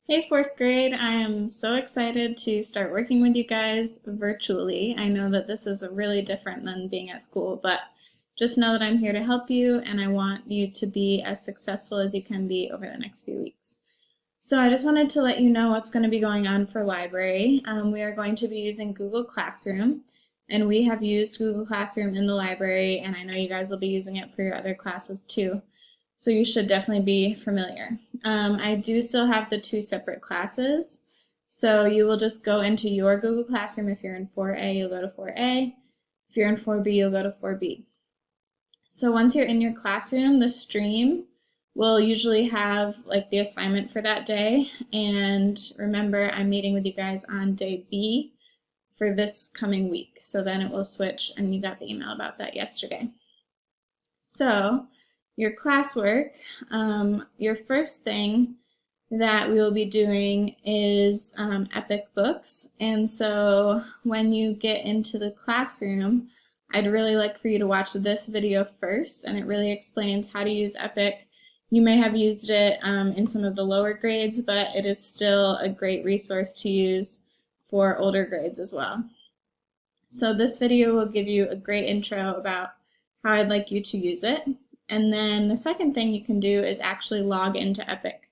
Hey, fourth grade. I am so excited to start working with you guys virtually. I know that this is really different than being at school, but just know that I'm here to help you and I want you to be as successful as you can be over the next few weeks. So I just wanted to let you know what's going to be going on for library. We are going to be using Google Classroom, and we have used Google Classroom in the library, and I know you guys will be using it for your other classes too. So you should definitely be familiar. I do still have the two separate classes. So you will just go into your Google Classroom. If you're in 4A, you'll go to 4A. If you're in 4B, you'll go to 4B. So once you're in your classroom, the stream will usually have like the assignment for that day. And remember, I'm meeting with you guys on day B for this coming week. So then it will switch, and you got the email about that yesterday. So your classwork, your first thing that we will be doing is Epic Books. And so when you get into the classroom, I'd really like for you to watch this video first, and it really explains how to use Epic. You may have used it in some of the lower grades, but it is still a great resource to use for older grades as well. So this video will give you a great intro about how I'd like you to use it. And then the second thing you can do is actually log into Epic.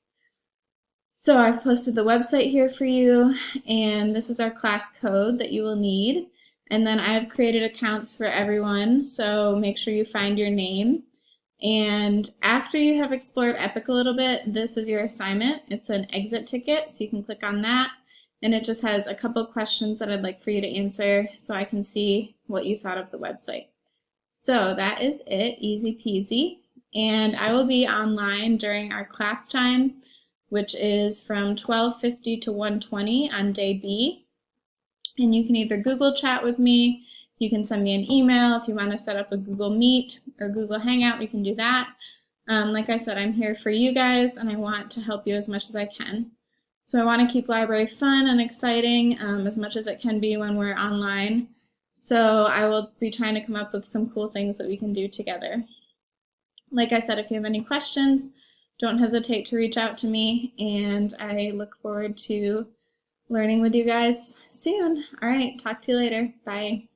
So I've posted the website here for you, and this is our class code that you will need. And then I have created accounts for everyone, so make sure you find your name. And after you have explored Epic a little bit, this is your assignment. It's an exit ticket, so you can click on that. And it just has a couple questions that I'd like for you to answer so I can see what you thought of the website. So that is it, easy peasy. And I will be online during our class time, which is from 12:50 to 1:20 on day B. And you can either Google chat with me, you can send me an email. If you want to set up a Google Meet or Google Hangout, we can do that. Like I said, I'm here for you guys, and I want to help you as much as I can. So I want to keep library fun and exciting as much as it can be when we're online. So I will be trying to come up with some cool things that we can do together. Like I said, if you have any questions, don't hesitate to reach out to me, and I look forward to learning with you guys soon. All right, talk to you later. Bye.